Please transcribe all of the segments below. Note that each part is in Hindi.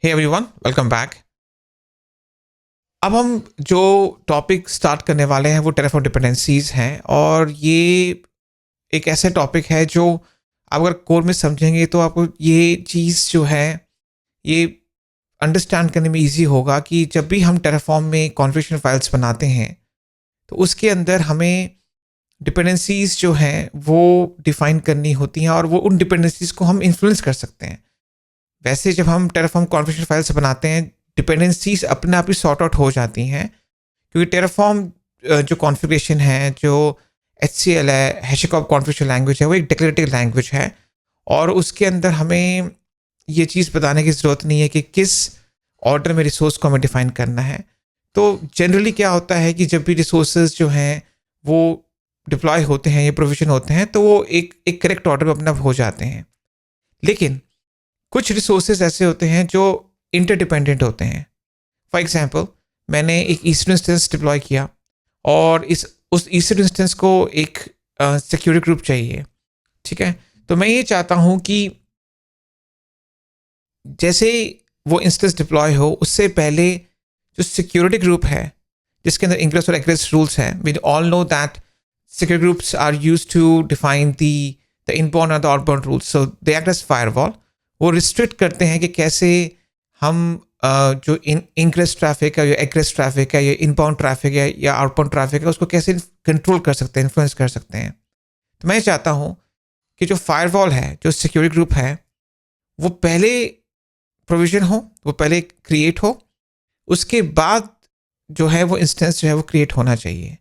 Hey everyone, welcome back. अब हम जो टॉपिक स्टार्ट करने वाले हैं वो टेराफॉर्म डिपेंडेंसीज हैं, और ये एक ऐसा टॉपिक है जो आप अगर कोर में समझेंगे तो आपको ये चीज़ जो है ये अंडरस्टैंड करने में इजी होगा कि जब भी हम टेराफॉर्म में कॉन्फ़िगरेशन फाइल्स बनाते हैं तो उसके अंदर हमें डिपेंडेंसीज जो हैं वो डिफ़ाइन करनी होती हैं, और वो उन डिपेंडेंसीज को हम इन्फ्लुएंस कर सकते हैं। वैसे जब हम टेराफॉर्म कॉन्फ़िगरेशन फाइल्स बनाते हैं, डिपेंडेंसीज अपने आप ही सॉर्ट आउट हो जाती हैं, क्योंकि टेराफॉर्म जो कॉन्फ़िगरेशन है, जो HCL है, हैशिकॉर्प कॉन्फ़िगरेशन लैंग्वेज है, वो एक डिक्लेरेटिव लैंग्वेज है, और उसके अंदर हमें ये चीज़ बताने की ज़रूरत नहीं है कि किस ऑर्डर में रिसोर्स को हमें डिफ़ाइन करना है। तो जनरली क्या होता है कि जब भी रिसोर्सेज जो हैं वो डिप्लॉय होते हैं या प्रोविजन होते हैं तो वो एक करेक्ट ऑर्डर में अपने आप हो जाते हैं। लेकिन कुछ रिसोर्सेज ऐसे होते हैं जो इंटरडिपेंडेंट होते हैं। फॉर एग्जांपल, मैंने एक ईस्टर्न इंस्टेंस डिप्लॉय किया, और उस ईस्टर्न इंस्टेंस को एक सिक्योरिटी ग्रुप चाहिए। ठीक है, तो मैं ये चाहता हूँ कि जैसे वो इंस्टेंस डिप्लॉय हो उससे पहले जो सिक्योरिटी ग्रुप है जिसके अंदर इंग्रेस और एग्रेस रूल्स हैं, we all know that security groups are used to define the inbound और the outbound rules, so they act as firewall. वो रिस्ट्रिक्ट करते हैं कि कैसे हम जो इनग्रेस ट्रैफिक है या एग्रेस ट्रैफिक है या इनबाउंड ट्रैफिक है या आउटबाउंड ट्रैफिक है उसको कैसे कंट्रोल कर सकते हैं, इन्फ्लुएंस कर सकते हैं। तो मैं चाहता हूँ कि जो फायरवॉल है, जो सिक्योरिटी ग्रुप है, वो पहले प्रोविजन हो, वो पहले क्रिएट हो, उसके बाद जो है वो इंस्टेंस जो है वो क्रिएट होना चाहिए।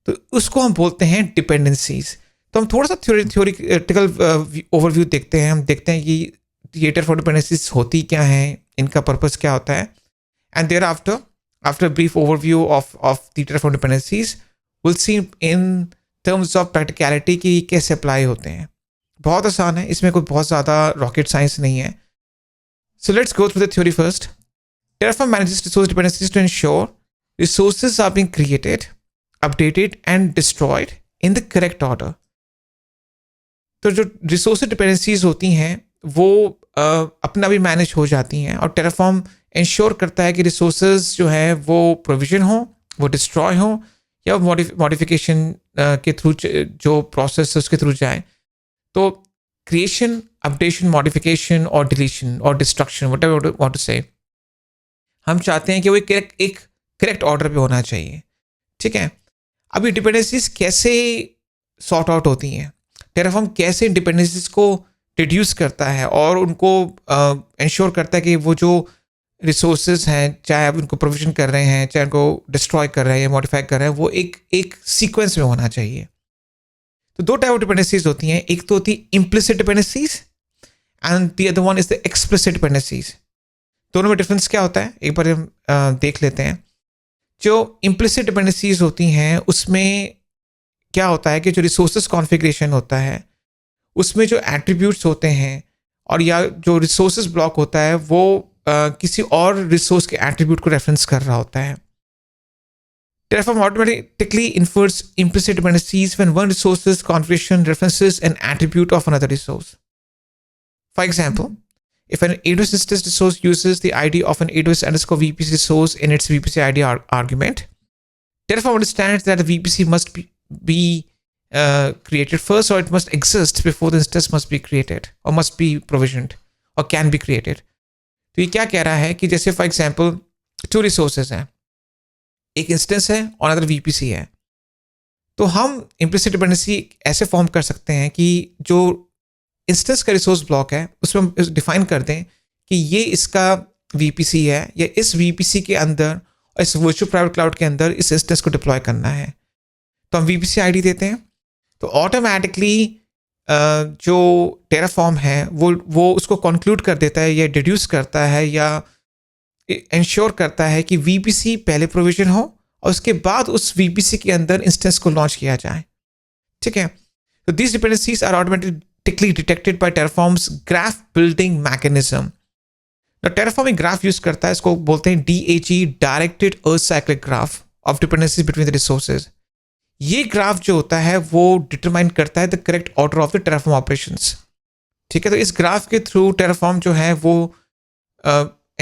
तो उसको हम बोलते हैं डिपेंडेंसीज। तो हम थोड़ा सा थ्योरेटिकल ओवरव्यू देखते हैं। हम देखते हैं कि ये टेराफॉर्म डिपेंडेंसीज होती क्या हैं, इनका पर्पस क्या होता है, and there after brief overview of the Terraform dependencies will see in terms of practicality कि कैसे अप्लाई होते हैं। बहुत आसान है, इसमें कोई बहुत ज़्यादा रॉकेट साइंस नहीं है। So let's go through the theory first. Terraform manages resource dependencies to ensure resources are being created, updated and destroyed in the correct order. तो जो रिसोर्स डिपेंडेंसीज होती हैं वो अपना भी मैनेज हो जाती हैं, और टेराफॉर्म इंश्योर करता है कि रिसोर्सेज जो है वो प्रोविजन हो, वो डिस्ट्रॉय हो, या मॉडिफिकेशन के थ्रू जो प्रोसेस उसके थ्रू जाए। तो क्रिएशन, अपडेशन, मॉडिफिकेशन और डिलीशन और destruction, whatever you want to say, हम चाहते हैं कि वो एक करेक्ट ऑर्डर पे होना चाहिए। ठीक है, अब ये डिपेंडेंसीज कैसे सॉर्ट आउट होती हैं, टेराफॉर्म कैसे डिपेंडेंसीज को रिड्यूस करता है और उनको इंश्योर करता है कि वो जो रिसोर्सेज हैं, चाहे आप उनको प्रोविजन कर रहे हैं, चाहे उनको डिस्ट्रॉय कर रहे हैं या मॉडिफाई कर रहे हैं, वो एक सीक्वेंस में होना चाहिए। तो दो टाइप ऑफ डिपेंडेंसीज होती हैं, एक तो होती है implicit dependencies and the other one is the explicit dependencies. दोनों में डिफरेंस क्या होता है एक बार हम देख लेते हैं। जो इम्प्लिसिट डिपेंडेंसीज होती हैं उसमें क्या होता है कि जो रिसोर्सेज कॉन्फ़िगरेशन होता है उसमें जो एट्रीब्यूट्स होते हैं और या जो रिसोर्सेज ब्लॉक होता है वो किसी और रिसोर्स के एट्रीब्यूट को रेफरेंस कर रहा होता है। Terraform automatically infers implicit dependencies when one resource's configuration references an attribute of another resource. For example, if an AWS instance resource uses the ID of an AWS underscore VPC resource in its VPC ID argument, Terraform understands that the VPC must be created first, or it must exist before the instance must be created or must be provisioned or can be created. तो ये क्या कह रहा है कि जैसे फॉर एग्जाम्पल टू रिसोर्सेज हैं, एक इंस्टेंस है और अदर VPC है, तो हम इम्प्लिसिट डिपेंडेंसी ऐसे फॉर्म कर सकते हैं कि जो इंस्टेंस का रिसोर्स ब्लॉक है उसमें हम डिफाइन कर दें कि ये इसका VPC है, या इस VPC के अंदर, इस वर्चुअल प्राइवेट क्लाउड के अंदर इस इंस्टेंस को डिप्लॉय करना है। तो हम VPC ID देते हैं, तो ऑटोमेटिकली जो टेराफॉर्म है वो उसको कंक्लूड कर देता है या डिड्यूस करता है या इंश्योर करता है कि VPC पहले प्रोविजन हो और उसके बाद उस VPC के अंदर इंस्टेंस को लॉन्च किया जाए। ठीक है, तो these dependencies are automatically detected by Terraform's graph building mechanism. Terraform एक ग्राफ यूज करता है, इसको बोलते हैं DAG, directed acyclic graph of dependencies between the resources. ये ग्राफ जो होता है वो डिटरमाइन करता है the correct order of the Terraform operations. ठीक है, तो इस ग्राफ के थ्रू टेराफॉर्म जो है वो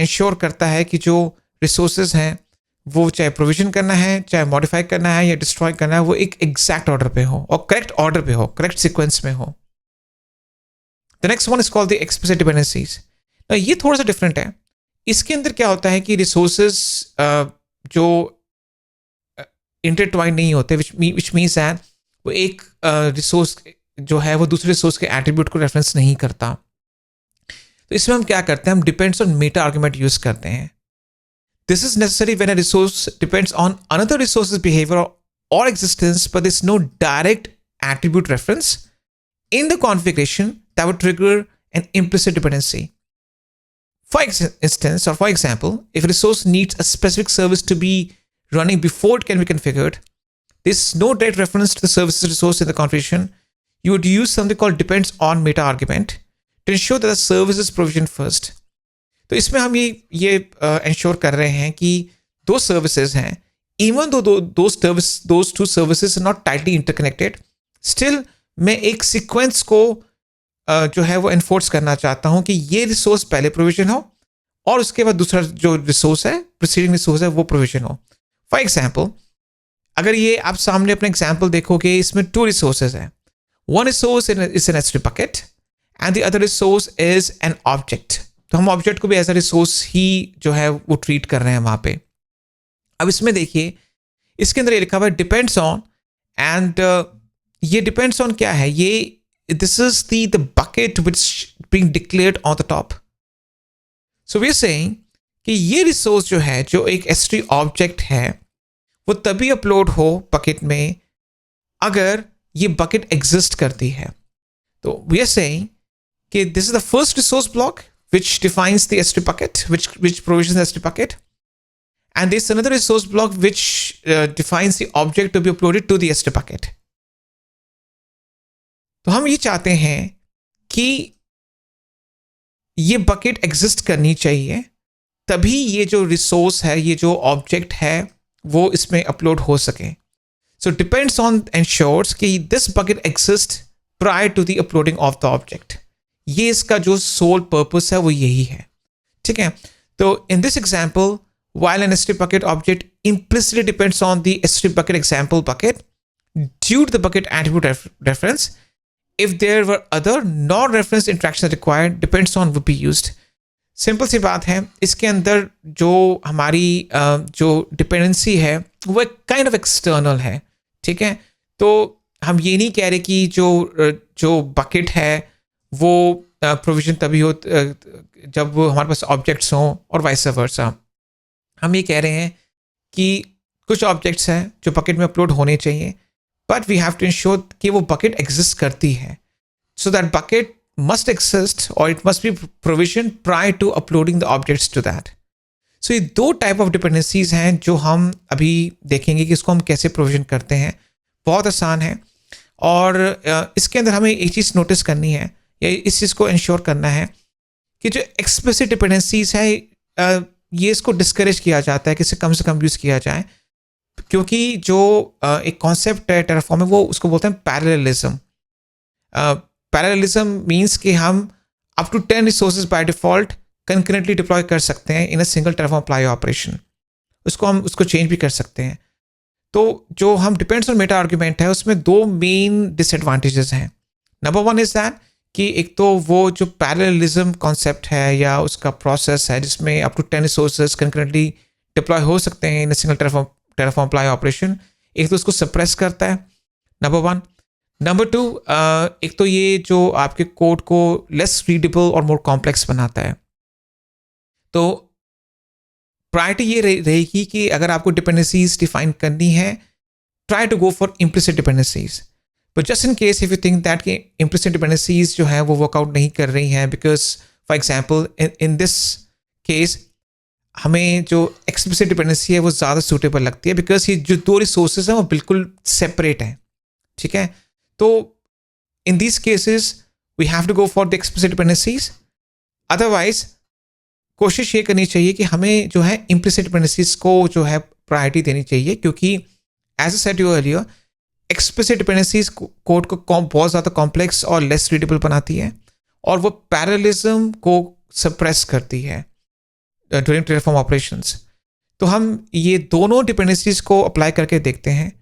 इंश्योर करता है कि जो रिसोर्सेज हैं वो चाहे प्रोविजन करना है, चाहे मॉडिफाई करना है या डिस्ट्रॉय करना है, वो एक एग्जैक्ट ऑर्डर पे हो और करेक्ट ऑर्डर पे हो, करेक्ट सीक्वेंस में हो. The next one is called the explicit dependencies. ये थोड़ा सा डिफरेंट है. इसके अंदर क्या होता है कि रिसोर्सेज जो इंटरट्वाइन नहीं होते, विच मीन्स दैट वो एक रिसोर्स जो है वो दूसरे रिसोर्स के एट्रीब्यूट को रेफरेंस नहीं करता. तो इसमें हम क्या करते हैं, हम depends on meta argument use करते हैं. This is necessary when a resource depends on another resource's behaviour और existence but there is no direct attribute reference in the configuration that would trigger an implicit dependency. For instance, or for example, if a resource needs a specific service to be running before it can be configured, there's no direct reference to the services resource in the configuration. You would use something called depends on meta argument to ensure that the service is provisioned first. तो इसमें हम ये ensure कर रहे हैं कि दो services हैं, even though those two services are not tightly interconnected, still मैं एक सीक्वेंस को जो है वो एनफोर्स करना चाहता हूं कि ये रिसोर्स पहले प्रोविजन हो और उसके बाद दूसरा जो रिसोर्स है, प्रीसीडिंग रिसोर्स है, वो प्रोविजन हो. फॉर एग्जाम्पल, अगर ये आप सामने अपना एग्जाम्पल देखोगे, इसमें 2 रिसोर्सेज हैं. One resource is an S3 bucket and the other resource is an object. तो हम ऑब्जेक्ट को भी एज अ रिसोर्स ही जो है वो ट्रीट कर रहे हैं वहां पे. अब इसमें देखिए, इसके अंदर ये लिखा हुआ है डिपेंड्स ऑन, एंड ये डिपेंड्स ऑन क्या है, ये this is the bucket which being declared on the top. So we are saying कि ये रिसोर्स जो है, जो एक S3 ऑब्जेक्ट है, वो तभी अपलोड हो बकेट में अगर ये बकेट एग्जिस्ट करती है. तो वी आर सेइंग कि this is the first resource block which defines the S3 bucket, which provisions the S3 bucket, and there's another resource block which defines the object to be uploaded to the S3 bucket. तो हम ये चाहते हैं कि ये बकेट एग्जिस्ट करनी चाहिए, तभी ये जो रिसोर्स है, ये जो ऑब्जेक्ट है, वो इसमें अपलोड हो सके. सो डिपेंड्स ऑन एंश्योर्स कि this bucket exist prior to the uploading of the object. ये इसका जो सोल पर्पस है वो यही है. ठीक है. तो in this example, while an S3 bucket object implicitly depends on the S3 bucket example bucket due to the bucket attribute reference, if there were other non-reference interactions required, depends on would be used. Simple सी बात है, इसके अंदर जो हमारी जो डिपेंडेंसी है वो एक काइंड ऑफ एक्सटर्नल है. ठीक है. तो हम ये नहीं कह रहे कि जो बकेट है वो प्रोविजन तभी हो जब हमारे पास ऑब्जेक्ट्स हों और वाइस वर्सा. हम ये कह रहे हैं कि कुछ ऑब्जेक्ट्स हैं जो बकेट में अपलोड होने चाहिए, but we have to ensure कि वो बकेट एग्जिस्ट करती है. So that bucket must exist और it must be provision prior to uploading the objects to that. So ये 2 टाइप ऑफ डिपेंडेंसीज हैं जो हम अभी देखेंगे कि इसको हम कैसे प्रोविजन करते हैं. बहुत आसान है, और इसके अंदर हमें एक चीज़ नोटिस करनी है या इस चीज़ को इंश्योर करना है कि जो एक्सप्लिसिट डिपेंडेंसीज है, ये इसको डिस्करेज किया जाता है कि इसे कम से कम यूज़ किया जाए, क्योंकि जो एक कॉन्सेप्ट है टेराफॉर्म में, वो उसको बोलते हैं पैरेललिज्म. पैरेललिज्म मीन्स कि हम up to 10 resources by default concurrently deploy कर सकते हैं in a single Terraform apply operation. उसको चेंज भी कर सकते हैं. तो जो हम डिपेंड्स ऑन मेटा आर्ग्यूमेंट है, उसमें 2 मेन डिसएडवांटेजेस हैं. नंबर 1 इज दैट कि एक तो वो जो पैरेललिज्म कॉन्सेप्ट है या उसका प्रोसेस है जिसमें up to 10 resources concurrently deploy हो सकते हैं in single Terraform apply operation, एक तो उसको सप्रेस करता है, नंबर 1. नंबर 2, एक तो ये जो आपके कोड को लेस रीडेबल और मोर कॉम्प्लेक्स बनाता है. तो प्रायोरिटी ये रहेगी कि अगर आपको डिपेंडेंसीज डिफाइन करनी है, try to go for implicit dependencies. But just in case if you think that कि इम्प्लिसिट डिपेंडेंसीज जो है वो वर्कआउट नहीं कर रही हैं, because for example in this case हमें जो एक्सप्लिसिट डिपेंडेंसी है वो ज़्यादा सूटेबल लगती है, बिकॉज ये जो 2 रिसोर्सेज हैं वो बिल्कुल सेपरेट हैं. ठीक है. तो in this cases we have to go for the explicit dependencies. Otherwise कोशिश ये करनी चाहिए कि हमें जो है इम्प्लिसिट डिपेंडेंसीज को जो है प्रायोरिटी देनी चाहिए, क्योंकि as a said you earlier, explicit dependencies code को बहुत ज़्यादा कॉम्प्लेक्स और लेस रीडेबल बनाती है, और वो पैरेललिज्म को सप्रेस करती है. During Terraform operations. तो हम ये दोनों डिपेंडेंसीज को अप्लाई करके देखते हैं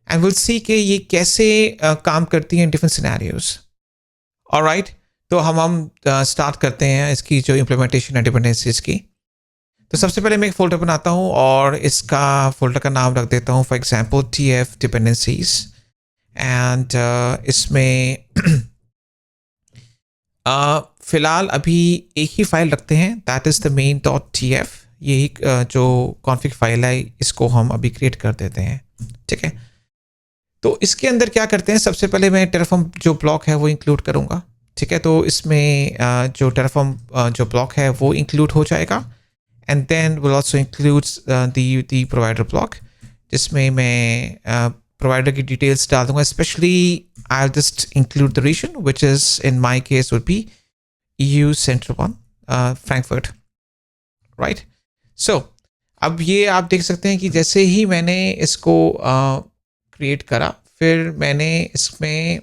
एंड विल सी कि ये कैसे काम करती हैं डिफरेंट सिनेरियोज। ऑलराइट, तो हम स्टार्ट करते हैं इसकी जो इम्प्लीमेंटेशन है डिपेंडेंसीज की। तो सबसे पहले मैं एक फोल्डर बनाता हूँ और इसका फोल्डर का नाम रख देता हूँ for example TF dependencies and इसमें फिलहाल अभी एक ही फाइल रखते हैं, that is the main dot TF। यही जो कॉन्फ़िग फाइल है इसको हम अभी क्रिएट कर देते हैं। ठीक है, तो इसके अंदर क्या करते हैं, सबसे पहले मैं टेराफॉर्म जो ब्लॉक है वो इंक्लूड करूँगा। ठीक है, तो इसमें जो टेराफॉर्म जो ब्लॉक है वो इंक्लूड हो जाएगा and then will also includes the provider block, जिसमें मैं प्रोवाइडर की डिटेल्स डाल दूंगा। Specially I will just include the region which is in my case would be EU Central 1 Frankfurt, right. So अब ये आप देख सकते हैं कि जैसे ही मैंने इसको क्रिएट करा, फिर मैंने इसमें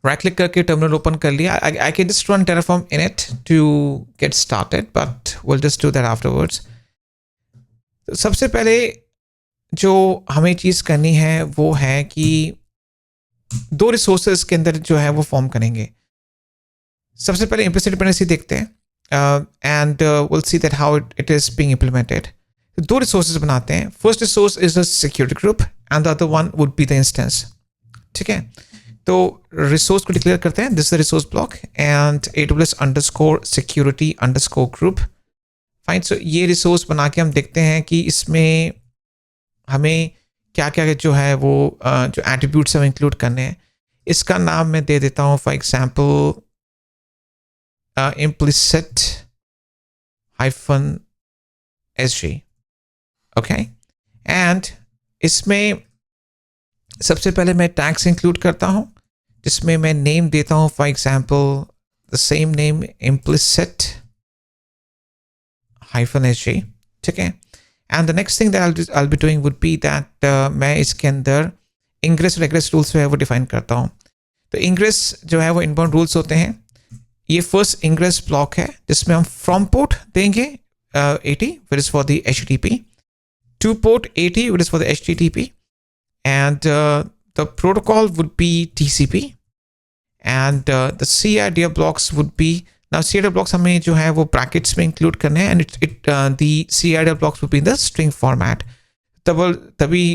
राइट क्लिक करके टर्मिनल ओपन कर लिया। I can just run Terraform init to get started, but will just do that afterwards. तो सबसे पहले जो हमें चीज़ करनी है वो है कि दो रिसोर्सेज के अंदर जो है वो फॉर्म करेंगे। सबसे पहले इम्प्लिसिट डिपेंडेंसी देखते हैं and will see that how it is being implemented. दो रिसोर्सेज बनाते हैं। First resource is a security group and the other one would be the instance. ठीक है, तो रिसोर्स को डिक्लेयर करते हैं, this is the resource block and AWS_security_group। Fine, so ये रिसोर्स बना के हम देखते हैं कि इसमें हमें क्या क्या जो है वो जो एट्रीब्यूट्स हम इंक्लूड करने हैं। इसका नाम मैं दे देता हूँ for example implicit-sg। Okay, and इसमें सबसे पहले मैं टैग्स इंक्लूड करता हूँ, जिसमें मैं नेम देता हूँ for example the same name implicit-sg। ठीक है, and the next thing that I'll be doing would be that मैं इसके अंदर इंग्रेस और एग्रेस रूल्स जो है वो डिफाइन करता हूँ। तो इंग्रेस जो है वो इनबाउंड रूल्स होते हैं। ये फर्स्ट इंग्रेस ब्लॉक है जिसमें हम फ्रॉम पोर्ट देंगे 80 which is for the HTTP, to port 80 which is for the HTTP, and the protocol would be TCP, and the CIDR blocks would be, now CIDR blocks हमें जो है वो brackets में include करने हैं, and the CIDR blocks would be in the string format. तभी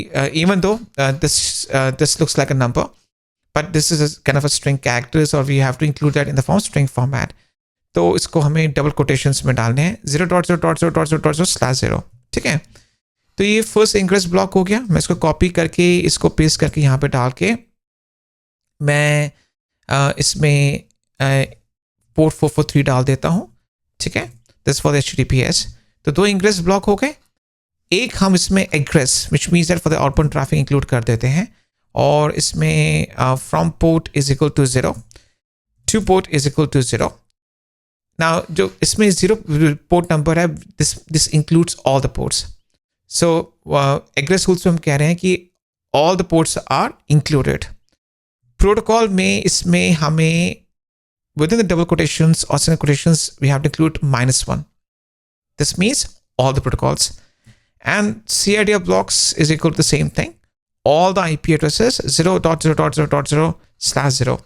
even though this looks like a number, but this is a kind of a string characters, or we have to include that in the form string format. तो इसको हमें डबल कोटेशंस में डालने हैं 0.0.0.0/0। ठीक है, तो ये फर्स्ट इंग्रेस ब्लॉक हो गया। मैं इसको कॉपी करके इसको पेस्ट करके यहाँ पे डाल के मैं इसमें पोर्ट 443 डाल देता हूँ। ठीक है, दिस फॉर द HTTPS। तो दो इंग्रेस ब्लॉक हो गए। एक हम इसमें egress which means that for the outbound traffic include कर देते हैं, और इसमें from port is equal to 0, to port is equal to 0। Now जो इसमें 0 पोर्ट नंबर है, this includes all the ports. So egress rules में हम कह रहे हैं कि all the ports are included. Protocol में इसमें हमें with in the double quotations और single quotations we have to include -1, this means all the protocols. And CIDR blocks is equal to the same thing, all the IP addresses 0.0.0.0/0।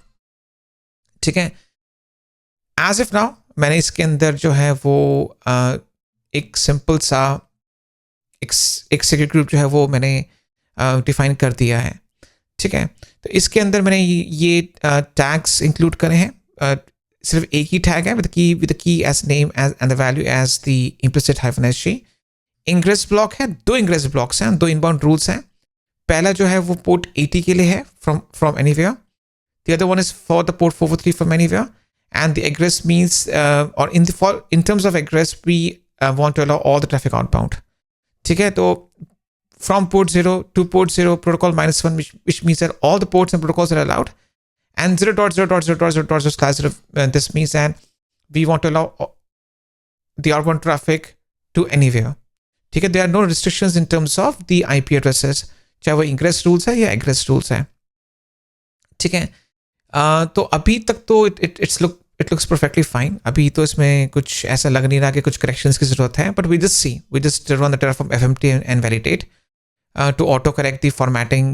ठीक है, एज इफ नाउ मैंने इसके अंदर जो है वो एक सिंपल सा एक सिक्योरिटी ग्रुप जो है वो मैंने डिफाइन कर दिया है। ठीक है, तो इसके अंदर मैंने ये टैग्स इंक्लूड करे हैं। सिर्फ एक ही टैग है with the key as name and the value as the implicit-sg। Ingress block है, दो इंग्रेस ब्लॉक्स हैं, दो इनबाउंड रूल्स हैं। पहला जो है वो पोर्ट 80 के लिए है from anywhere, the other one is for the port 443 from anywhere, and the egress means और in terms of egress we want to allow all the traffic outbound. ठीक है, तो from port 0 to port 0 protocol -1 which means that all the ports and protocols are allowed, and 0.0.0.0/0 this means that we want to allow the outbound traffic to anywhere। ठीक है, there are no restrictions in terms of the IP addresses, चाहे वो इंग्रेस रूल्स है या एग्रेस रूल्स है। ठीक है, तो अभी तक तो it's look it looks perfectly fine. अभी तो इसमें कुछ ऐसा लग नहीं रहा कि कुछ करेक्शंस की जरूरत है, but we just run the Terraform FMT and validate to auto correct the formatting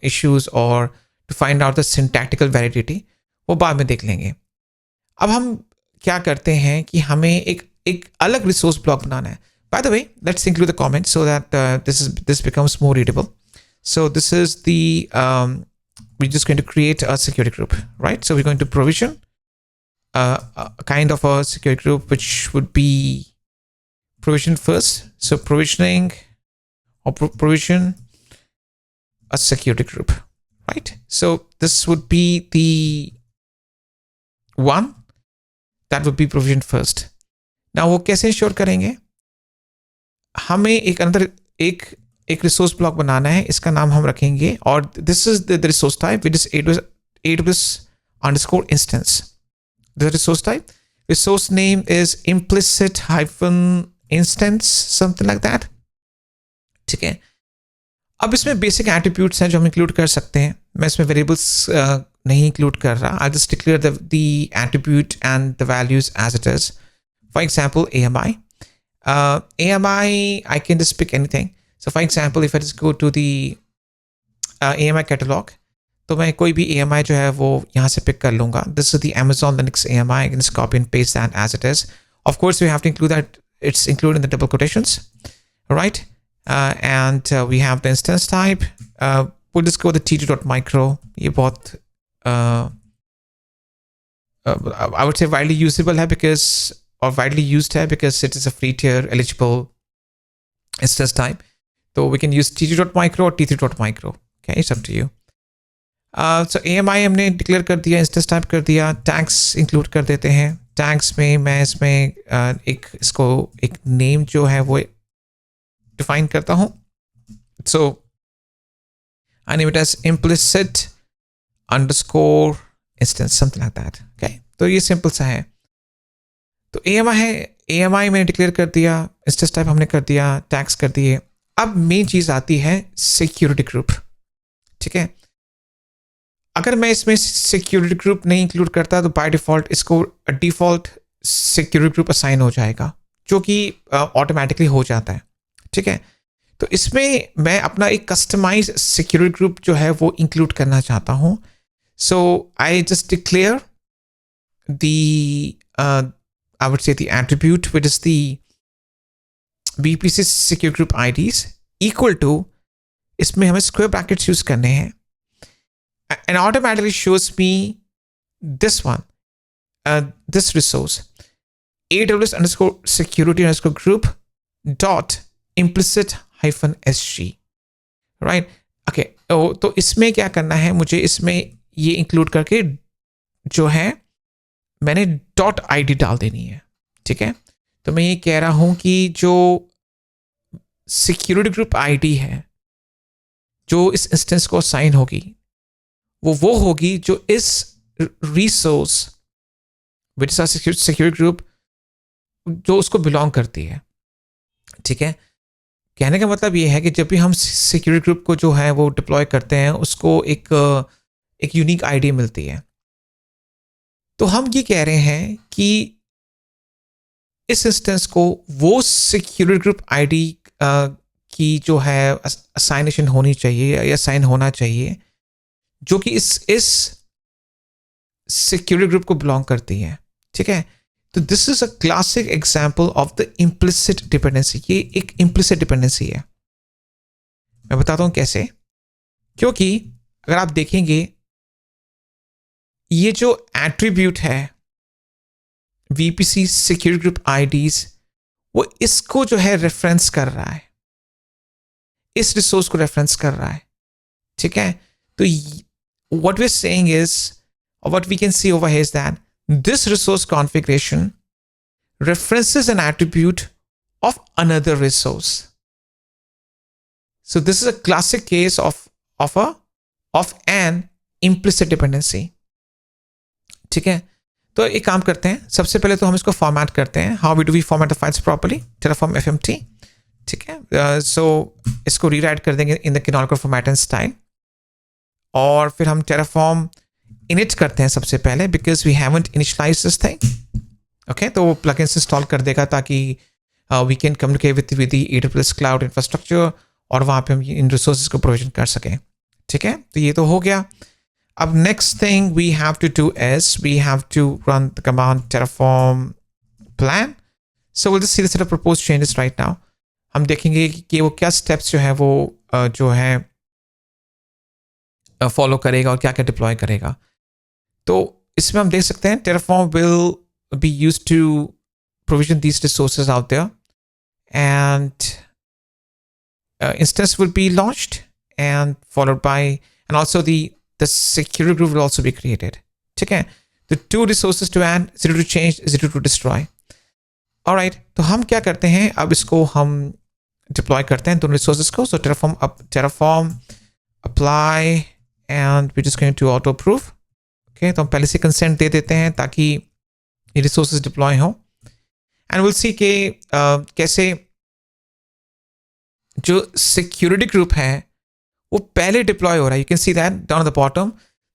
issues or to find out the syntactical validity. वो बाद में देख लेंगे. अब हम क्या करते हैं कि हमें एक अलग रिसोर्स ब्लॉक बनाना है. By the way, let's include the comments so that this becomes more readable. So this is the we're just going to create a security group, right? So we're going to provision a kind of a security group which would be provision first. So provisioning or provision a security group, right? So this would be the one that would be provisioned first. Now वो कैसे इंश्योर करेंगे? हमें एक रिसोर्स ब्लॉक बनाना है. इसका नाम हम रखेंगे, और this is the resource type which is AWS_instance. The resource type, resource name is implicit-instance, something like that. ठीक है. अब इसमें बेसिक एट्रीब्यूट्स हैं जो हम इंक्लूड कर सकते हैं. मैं इसमें वेरिएबल्स नहीं इंक्लूड कर रहा. I just declare the attribute and the values as it is. For example AMI. AMI, I can just pick anything. So for example, if I just go to the AMI catalog, तो मैं कोई भी AMI जो है वो यहाँ से पिक कर लूँगा. This is the Amazon Linux AMI. I can just copy and paste that as it is. Of course, we have to include that it's included in the double quotations, right? And we have the instance type. We'll just go with the t2.micro. ये बहुत I would say widely usable है or widely used है because it is a free tier eligible instance type. So we can use t2.micro or t3.micro. Okay, it's up to you. So AMI हमने डिक्लेयर कर दिया, इंस्टेंस टाइप कर दिया, टैग्स इंक्लूड कर देते हैं. टैग्स में मैं इसमें एक नेम जो है वो डिफाइन करता हूँ. So I name it as implicit_instance, something like that. Okay, तो ये सिंपल सा है. तो AMI है, AMI मैंने डिक्लेयर कर दिया, इंस्टेंस टाइप हमने कर दिया, टैग्स कर दिए. अब मेन चीज आती है सिक्योरिटी ग्रुप. ठीक है. अगर मैं इसमें सिक्योरिटी ग्रुप नहीं इंक्लूड करता तो बाय डिफॉल्ट इसको डिफॉल्ट सिक्योरिटी ग्रुप असाइन हो जाएगा, जो कि ऑटोमेटिकली हो जाता है. ठीक है. तो इसमें मैं अपना एक कस्टमाइज सिक्योरिटी ग्रुप जो है वो इंक्लूड करना चाहता हूँ. So I just declare I would say the attribute which is the VPC secure group IDs equal to, इसमें हमें square brackets use करने हैं, and automatically shows me this one, this resource AWS_security_group dot implicit-sg, right? Okay, तो इसमें क्या करना है मुझे, इसमें ये इंक्लूड करके जो है मैंने .id डाल देनी है. ठीक है. तो मैं ये कह रहा हूं कि जो सिक्योरिटी ग्रुप आईडी है जो इस इंस्टेंस को असाइन होगी वो होगी जो इस resource which is security group जो उसको बिलोंग करती है. ठीक है. कहने का मतलब ये है कि जब भी हम सिक्योरिटी ग्रुप को जो है वो डिप्लॉय करते हैं उसको एक यूनिक आईडी मिलती है. तो हम ये कह रहे हैं कि इस इंस्टेंस को वो सिक्योरिटी ग्रुप आईडी की जो है असाइनेशन होनी चाहिए या साइन होना चाहिए जो कि इस सिक्योरिटी ग्रुप को बिलोंग करती है. ठीक है. तो this is a classic example of the implicit dependency. ये एक इम्प्लिसिट डिपेंडेंसी है. मैं बताता हूं कैसे. क्योंकि अगर आप देखेंगे ये जो एट्रीब्यूट है VPC सिक्योरिटी ग्रुप आईडीज वो इसको जो है रेफरेंस कर रहा है, इस रिसोर्स को रेफरेंस कर रहा है. ठीक है. तो what we are saying is, or what we can see over here is that this resource configuration references an attribute of another resource. So this is a classic case of an implicit dependency. ठीक है. तो एक काम करते हैं, सबसे पहले तो हम इसको फॉर्मेट करते हैं. How we do we format the files properly? Terraform FMT. ठीक है. सो इसको रीराइट कर देंगे in the canonical format and style, और फिर हम Terraform इनिट करते हैं सबसे पहले, because we haven't initialise this thing. Okay, तो वो प्लगइन्स इंस्टॉल कर देगा ताकि we can communicate with the AWS cloud infrastructure और वहाँ पे हम इन रिसोर्सेज को प्रोविजन कर सकें. ठीक है, तो ये तो हो गया. अब next thing we have to do is we have to run the command terraform plan. So we'll just see the set of proposed changes right now. हम देखेंगे कि वो क्या स्टेप्स जो है वो जो है फॉलो करेगा और क्या क्या डिप्लॉय करेगा. तो इसमें हम देख सकते हैं Terraform will be used to provision these resources out there, and instance will be launched and followed by, and also the security group will also be created. ठीक है, the 2 resources to add, 0 to change, 0 to destroy. Alright, तो हम क्या करते हैं, अब इसको हम डिप्लॉय करते हैं दोनों रिसोर्सेज को. So terraform apply and we're just going to auto approve. Okay, तो हम पहले से कंसेंट दे देते हैं ताकि ये रिसोर्सेज डिप्लॉय हो. एंड विल सी के कैसे जो सिक्योरिटी ग्रुप है वो पहले डिप्लॉय हो रहा है. You can see that down at the bottom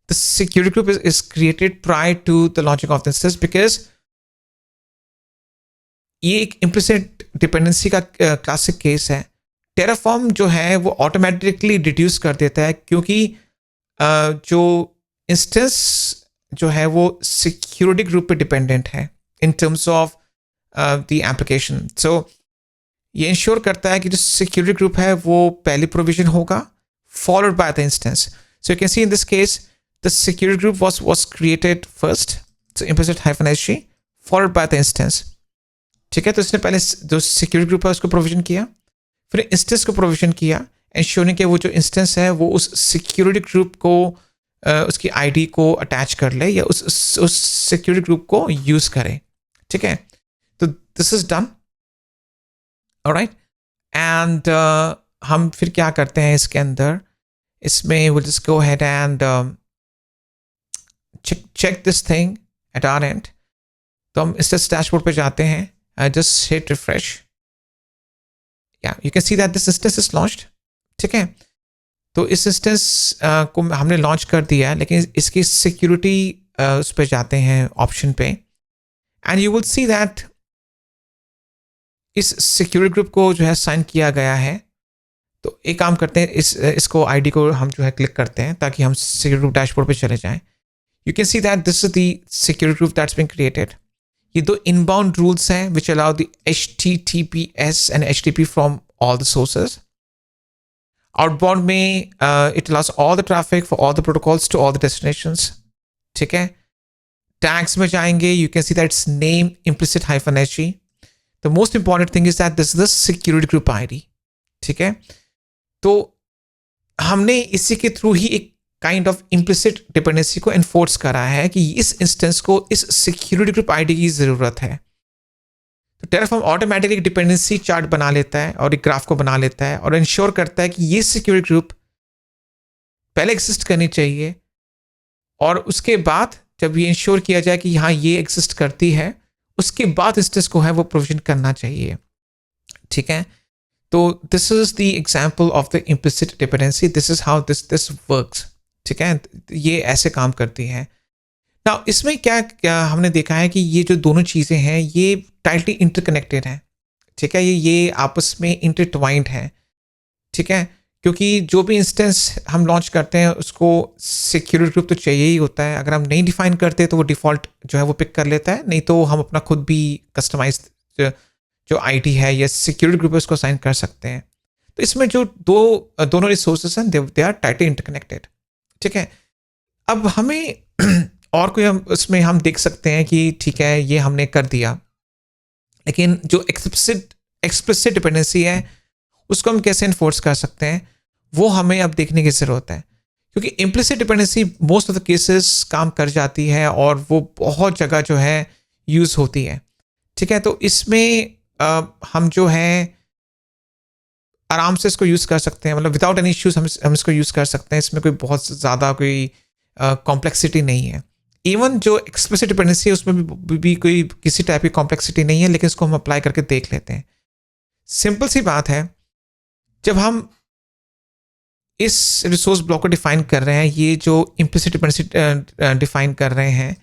the security group is created prior to the launching of the instance, because ये एक इम्प्लिसिट डिपेंडेंसी का क्लासिक केस है. टेराफॉर्म जो है वो ऑटोमेटिकली रिड्यूस कर देता है क्योंकि जो इंस्टेंस जो है वो सिक्योरिटी ग्रुप पे डिपेंडेंट है in terms of the application. So ये इंश्योर करता है कि जो सिक्योरिटी ग्रुप है वो पहली प्रोविजन होगा followed by the instance. So you can C in this case the security group was created first, so implicit -sg followed by the instance. ठीक है, तो इसने पहले जो सिक्योरिटी ग्रुप है उसको प्रोविजन किया, फिर इंस्टेंस को प्रोविजन किया, एंश्योरिंग कि वो जो इंस्टेंस है वो उस सिक्योरिटी ग्रुप को उसकी आईडी को अटैच कर ले या उस सिक्योरिटी ग्रुप को यूज करे. ठीक है, तो this is done. Alright, and हम फिर क्या करते हैं इसके अंदर, इसमें will just go ahead and check this thing at our end. तो हम इंस्टेंस डैशबोर्ड पे जाते हैं. Just hit refresh. Yeah, you can see that this instance is launched. ठीक है, तो इस इंस्टेंस को हमने लॉन्च कर दिया है, लेकिन इसकी सिक्योरिटी उस पर जाते हैं ऑप्शन पे, and you will see that इस सिक्योरिटी ग्रुप को जो है साइन किया गया है. तो एक काम करते हैं, इसको आईडी को हम जो है क्लिक करते हैं ताकि हम सिक्योरिटी ग्रुप डैशबोर्ड पे चले जाएं. You can see that this is the security group that's been created. ये दो inbound rules हैं which allow the HTTPS and HTTP from all the sources. Outbound में it allows all the traffic for all the protocols to all the destinations. ठीक है, tags में जाएंगे, you can see that it's name implicit -sg. The most important thing is that this is the security group ID. ठीक है, तो हमने इसी के थ्रू ही एक काइंड ऑफ इम्प्लिसिट डिपेंडेंसी को एनफोर्स करा है कि इस इंस्टेंस को इस सिक्योरिटी ग्रुप आईडी की ज़रूरत है. तो टेराफॉर्म ऑटोमेटिकली एक डिपेंडेंसी चार्ट बना लेता है और एक ग्राफ को बना लेता है और इंश्योर करता है कि ये सिक्योरिटी ग्रुप पहले एग्जिस्ट करनी चाहिए, और उसके बाद जब ये इंश्योर किया जाए कि हाँ ये एग्जिस्ट करती है, उसके बाद इंस्टेंस को है वो प्रोविजन करना चाहिए. ठीक है, तो this is the example of the implicit dependency. This is how this works. ठीक है, ये ऐसे काम करती है. नाउ इसमें क्या हमने देखा है कि ये जो दोनों चीज़ें हैं ये टाइटली इंटरकनेक्टेड हैं. ठीक है, ये आपस में इंटरट्वाइंड हैं. ठीक है, क्योंकि जो भी इंस्टेंस हम लॉन्च करते हैं उसको सिक्योरिटी ग्रुप तो चाहिए ही होता है. अगर हम नहीं डिफाइन करते तो वो डिफ़ॉल्ट जो है वो पिक कर लेता है, नहीं तो हम अपना खुद भी कस्टमाइज जो आईडी है या सिक्योरिटी ग्रुप है उसको असाइन कर सकते हैं. तो इसमें जो दोनों रिसोर्सेज हैं दे आर टाइटली इंटरकनेक्टेड. ठीक है, अब हमें और कोई हम उसमें हम देख सकते हैं कि ठीक है ये हमने कर दिया, लेकिन जो एक्सप्लिसिट डिपेंडेंसी है उसको हम कैसे इन्फोर्स कर सकते हैं वो हमें अब देखने की ज़रूरत है. क्योंकि implicit dependency most of the cases काम कर जाती है और वो बहुत जगह जो है यूज़ होती है. ठीक है, तो इसमें हम जो है आराम से इसको यूज़ कर सकते हैं, मतलब विदाउट एनी इश्यूज हम इसको यूज़ कर सकते हैं. इसमें कोई बहुत ज़्यादा कोई कॉम्प्लेक्सिटी नहीं है. इवन जो एक्सप्लिसिट डिपेंडेंसी है उसमें भी कोई किसी टाइप की कॉम्प्लेक्सिटी नहीं है, लेकिन इसको हम अप्लाई करके देख लेते हैं. सिंपल सी बात है, जब हम इस रिसोर्स ब्लॉक को डिफाइन कर रहे हैं, ये जो इम्प्लिसिट डिपेंडेंसी डिफाइन कर रहे हैं,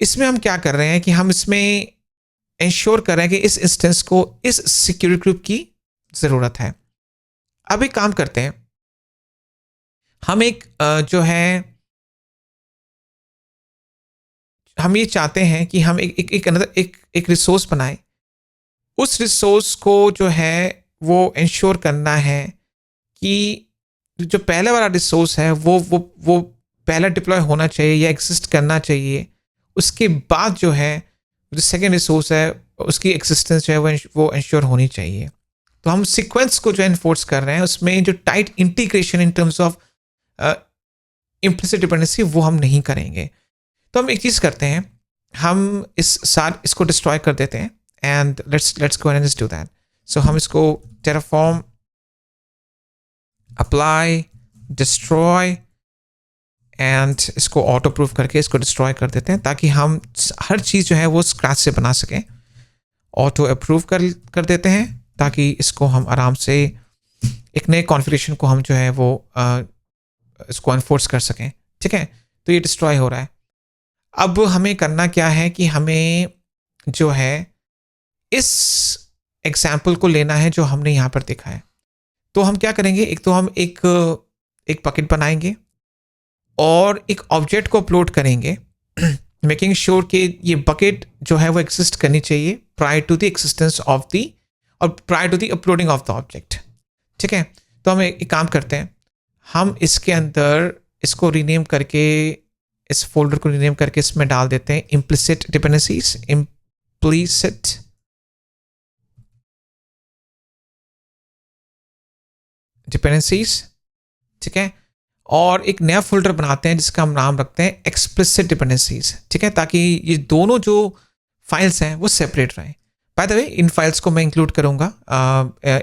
इसमें हम क्या कर रहे हैं कि हम इसमें इंश्योर कर रहे हैं कि इस इंस्टेंस को इस सिक्योरिटी ग्रुप की ज़रूरत है। अब एक काम करते हैं, हम एक जो है हम ये चाहते हैं कि हम एक रिसोर्स बनाएं। उस रिसोर्स को जो है वो इंश्योर करना है कि जो पहले वाला रिसोर्स है वो पहला डिप्लॉय होना चाहिए या एग्जिस्ट करना चाहिए। उसके बाद जो है जो सेकेंड रिसोर्स है उसकी एग्जिस्टेंस जो है वो इंश्योर होनी चाहिए। तो हम सीक्वेंस को जो इन्फोर्स कर रहे हैं उसमें जो tight integration in terms of implicit dependency वो हम नहीं करेंगे। तो हम एक चीज़ करते हैं, हम इसको डिस्ट्रॉय कर देते हैं and let's go and do that. So हम इसको टेराफॉर्म अप्लाई डिस्ट्रॉय एंड इसको ऑटो प्रूफ करके इसको डिस्ट्रॉय कर देते हैं ताकि हम हर चीज़ जो है वो स्क्रैच से बना सकें। ऑटो अप्रूव कर देते हैं ताकि इसको हम आराम से एक नए कॉन्फ़िगरेशन को हम जो है वो इसको एनफोर्स कर सकें। ठीक है, तो ये डिस्ट्रॉय हो रहा है। अब हमें करना क्या है कि हमें जो है इस एग्जाम्पल को लेना है जो हमने यहाँ पर देखा है। तो हम क्या करेंगे, एक तो हम एक बकेट बनाएंगे और एक ऑब्जेक्ट को अपलोड करेंगे, मेकिंग श्योर कि ये बकेट जो है वो एग्जिस्ट करनी चाहिए prior to the existence of the और prior to the uploading of the object. ठीक है, तो हम एक काम करते हैं, हम इसके अंदर इसको रीनेम करके इस फोल्डर को रीनेम करके इसमें डाल देते हैं इम्प्लिसिट डिपेंडेंसीज, इम्प्लिसिट डिपेंडेंसीज। ठीक है, और एक नया फोल्डर बनाते हैं जिसका हम नाम रखते हैं एक्सप्लिसिट डिपेंडेंसीज। ठीक है, ताकि ये दोनों जो फाइल्स हैं वो सेपरेट रहें। By the way in files को मैं इंक्लूड करूंगा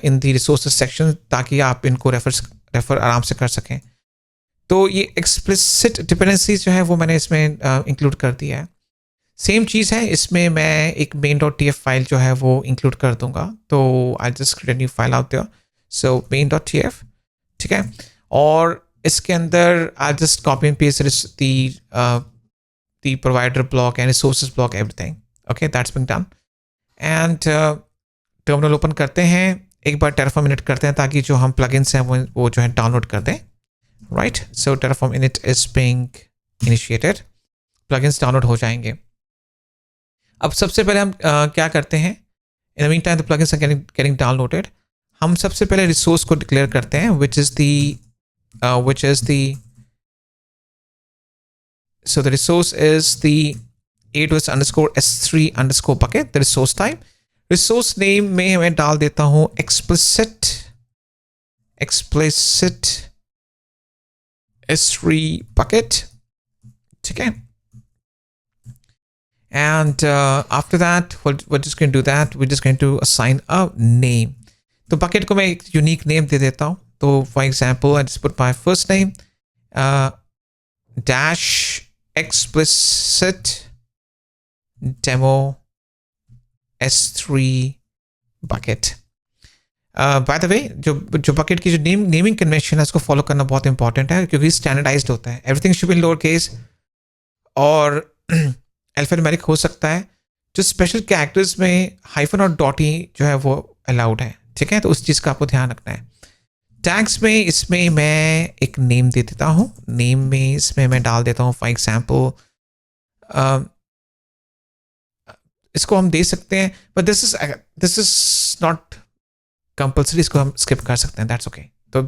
इन द रिसोर्सेज सेक्शन ताकि आप इनको रेफर आराम से कर सकें। तो ये एक्सप्लिसिट डिपेंडेंसीज जो है वो मैंने इसमें इंक्लूड कर दिया है। सेम चीज़ है, इसमें मैं एक main.tf फाइल जो है वो इंक्लूड कर दूंगा। तो I just create new file out there, so main.tf। ठीक है, और इसके अंदर I just copy and paste the provider block and resources block everything. Okay, that's being done and terminal open करते हैं, एक बार टेराफॉर्म इनिट करते हैं ताकि जो हम प्लगइन्स हैं वो जो है डाउनलोड कर दें। Right, so Terraform init is being initiated, plugins download हो जाएंगे। अब सबसे पहले हम क्या करते हैं, in the meantime the plugins are getting downloaded. हम सबसे पहले रिसोर्स को डिक्लेयर करते हैं which is the resource is the AWS_S3_ bucket, the resource type. resource name में मैं डाल देता हूँ explicit S3 bucket. ठीक है, and after that we're just going to do that, we're just going to assign a name. तो bucket को मैं एक unique name दे देता हूँ। तो for example I just put my first name dash explicit demo S3 bucket। By the way जो बकेट की जो नेमिंग कन्वेंशन है उसको फॉलो करना बहुत इंपॉर्टेंट है क्योंकि स्टैंडर्डाइज्ड होता है। Everything should be in lower case और अल्फान्यूमेरिक हो सकता है। जो स्पेशल कैरेक्टर्स में हाइफन और डॉट ही जो है वो अलाउड है। ठीक है, तो उस चीज़ का आपको ध्यान रखना है। टैग्स में इसमें मैं एक नेम दे देता हूँ, नेम में इसमें मैं डाल देता हूँ फॉर एग्जाम्पल इसको हम दे सकते हैं, but this is not compulsory, इसको हम स्किप कर सकते हैं, दैट्स ओके। तो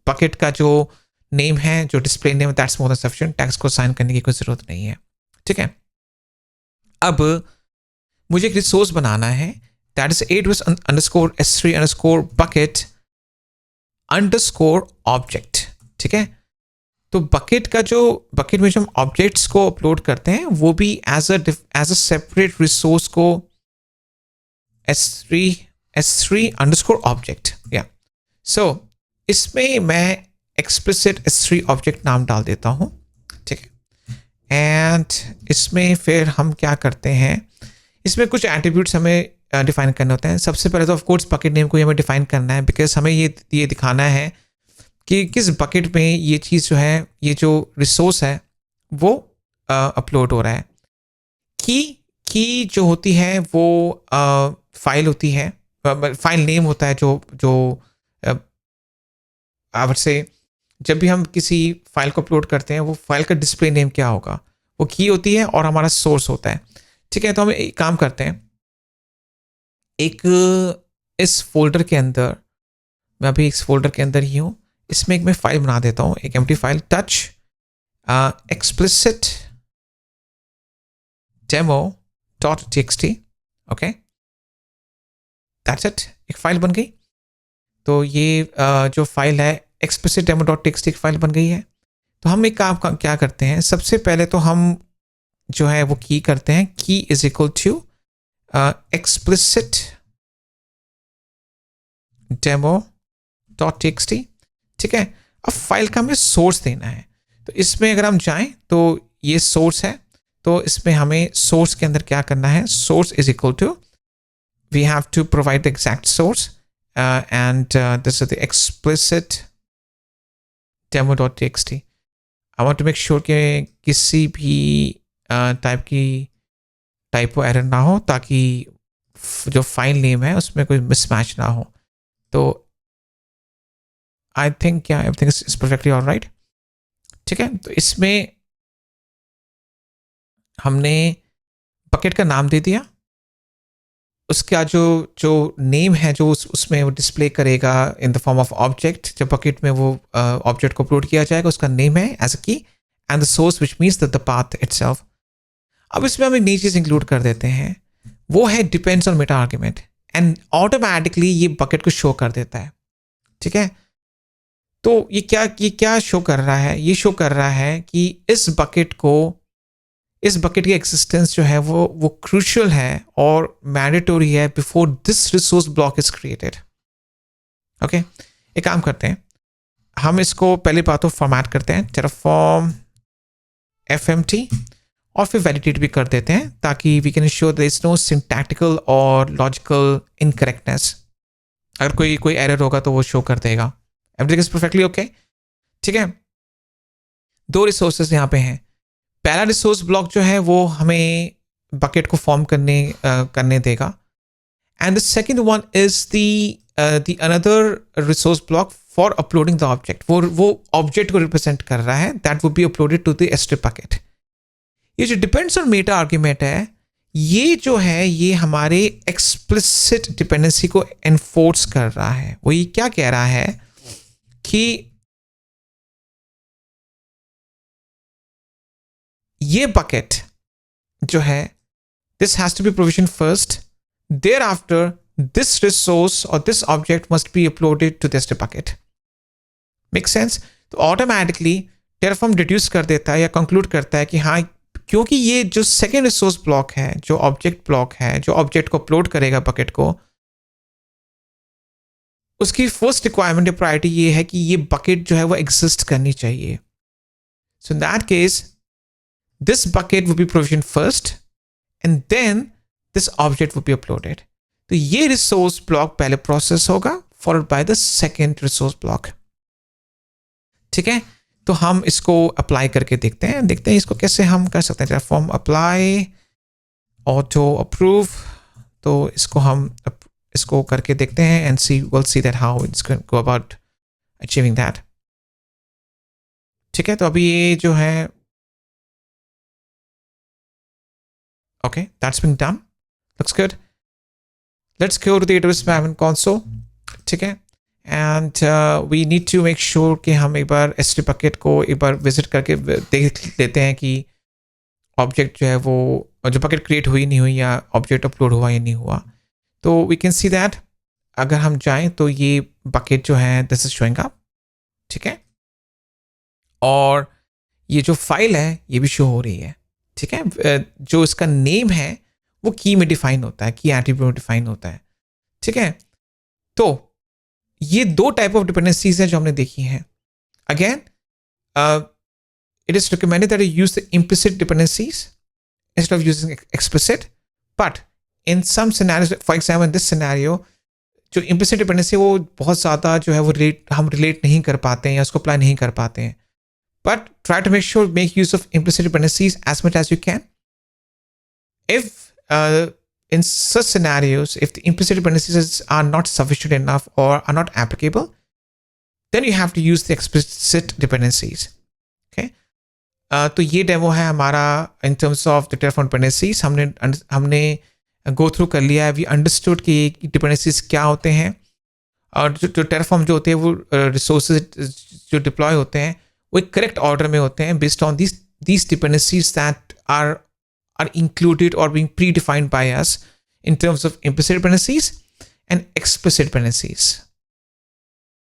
बकेट का जो नेम है, जो डिस्प्ले नेम है, that's more than sufficient, tags को साइन करने की कोई ज़रूरत नहीं है। ठीक है, अब मुझे एक रिसोर्स बनाना है, दैट इज AWS_S3_bucket_object। ठीक है, तो बकेट का जो बकेट में जो हम ऑब्जेक्ट्स को अपलोड करते हैं वो भी एज अ सेपरेट रिसोर्स को S3_object। या सो इसमें मैं एक्सप्लिसिट S3 ऑब्जेक्ट नाम डाल देता हूँ। ठीक है, एंड इसमें फिर हम क्या करते हैं, इसमें कुछ एट्रीब्यूट्स हमें डिफाइन करने होते हैं। सबसे पहले तो ऑफ कोर्स बकेट नेम को हमें डिफाइन करना है बिकॉज हमें ये दिखाना है कि किस बकेट में ये चीज़ जो है, ये जो रिसोर्स है वो अपलोड हो रहा है। की जो होती है वो फाइल होती है, फाइल नेम होता है, जो जो आवट से जब भी हम किसी फाइल को अपलोड करते हैं वो फाइल का डिस्प्ले नेम क्या होगा, वो की होती है और हमारा सोर्स होता है। ठीक है, तो हम एक काम करते हैं, एक इस फोल्डर के अंदर, मैं अभी इस फोल्डर के अंदर ही हूँ, इसमें एक मैं फाइल बना देता हूँ, एक empty file, touch explicit demo.txt। Okay, that's it, एक फाइल बन गई। तो ये जो फाइल है explicit demo.txt एक फाइल बन गई है। तो हम एक काम क्या करते हैं, सबसे पहले तो हम जो है वो की करते हैं, की is equal to explicit demo.txt। ठीक है, अब फाइल का हमें सोर्स देना है। तो इसमें अगर हम जाएं तो ये सोर्स है, तो इसमें हमें सोर्स के अंदर क्या करना है, source is equal to, we have to provide the exact source and this is the explicit demo.txt। I want to make sure कि किसी भी टाइप की टाइपो एरर ना हो, ताकि जो फाइल नेम है उसमें कोई मिसमैच ना हो। तो आई थिंक क्या एवरीथिंग इज परफेक्टली ऑलराइट। ठीक है, तो इसमें हमने बकेट का नाम दे दिया, उसका जो जो नेम है जो उसमें वो डिस्प्ले करेगा in the form of object, जब बकेट में वो ऑब्जेक्ट को अपलोड किया जाएगा उसका नेम है एज अ की, and the source which means the path itself. अब इसमें हम एक नई चीज़ इंक्लूड कर देते हैं, वो है depends on Meta argument, and automatically ये बकेट को शो कर देता है। ठीक है, तो ये क्या शो कर रहा है, ये शो कर रहा है कि इस बकेट की एग्जिस्टेंस जो है वो क्रूशियल है और मैंडेटोरी है before this resource block is created. Okay, एक काम करते हैं, हम इसको पहले बात तो फॉर्मेट करते हैं, terraform fmt, और फिर वैलिडेट भी कर देते हैं ताकि we can ensure there is no syntactical और लॉजिकल इनकरेक्टनेस। अगर कोई एरर होगा तो वो शो कर देगा। Everything is perfectly okay. ठीक है, दो रिसोर्सेज यहाँ पे हैं। पहला रिसोर्स ब्लॉक जो है वो हमें बकेट को फॉर्म करने देगा, and the second one is the another resource block for uploading the object. वो ऑब्जेक्ट को रिप्रेजेंट कर रहा है, that would be uploaded to the S3 bucket. ये जो डिपेंड्स ऑन मेटा आर्ग्यूमेंट है, ये जो है ये हमारे एक्सप्लिसिट डिपेंडेंसी को एनफोर्स कर रहा है। वो ये क्या कह रहा है कि ये बकेट जो है, this has to be provision first, thereafter this resource और this object must be uploaded to this bucket. Make sense? तो ऑटोमेटिकली टेराफॉर्म डिड्यूस कर देता है या कंक्लूड करता है कि हाँ, क्योंकि ये जो सेकेंड रिसोर्स ब्लॉक है, जो ऑब्जेक्ट ब्लॉक है, जो ऑब्जेक्ट को अपलोड करेगा बकेट को, उसकी फर्स्ट रिक्वायरमेंट या प्रायोरिटी ये है कि ये बकेट जो है वो एग्जिस्ट करनी चाहिए। So in that case this bucket will be provisioned first and then this object will be uploaded। तो ये resource block पहले process होगा followed by the second resource block। ठीक है, तो हम इसको अप्लाई करके देखते हैं इसको कैसे हम कर सकते हैं। फॉर्म अप्लाई ऑटो अप्रूव, तो इसको हम इसको करके देखते हैं and we'll see that how it's going to go about achieving that। ठीक है, तो अभी ये जो है okay, that's been done, looks good। Let's go to the AWS admin console। ठीक है, and we need to make sure कि हम एक बार S3 bucket को एक बार विजिट करके देख लेते हैं कि ऑब्जेक्ट जो है वो जो बकेट क्रिएट हुई नहीं हुई या ऑब्जेक्ट अपलोड हुआ या नहीं हुआ। तो वी कैन सी दैट अगर हम जाएं तो ये बकेट जो है दिस इज शोइंग अप। ठीक है, और ये जो फाइल है ये भी शो हो रही है। ठीक है, जो इसका नेम है वो की में डिफाइन होता है, की एट्रीब्यूट में डिफाइन होता है। ठीक है, तो ये दो टाइप ऑफ डिपेंडेंसीज हैं जो हमने देखी हैं। Again it is recommended that you use the implicit dependencies instead of using explicit, but in some scenarios, for example in this scenario, जो implicit dependency वो बहुत ज़्यादा जो है वो हम relate नहीं कर पाते हैं या उसको apply नहीं कर पाते हैं. But try to make use of implicit dependencies as much as you can. If in such scenarios, if the implicit dependencies are not sufficient enough or are not applicable, then you have to use the explicit dependencies. Okay. तो ये डेमो है हमारा in terms of the Terraform dependencies. हमने go through कर लिया है. We understood कि dependencies क्या होते हैं और जो Terraform जो होते हैं वो resources जो deploy होते हैं वो एक correct order में होते हैं based on these dependencies that are included or being predefined by us in terms of implicit dependencies and explicit dependencies.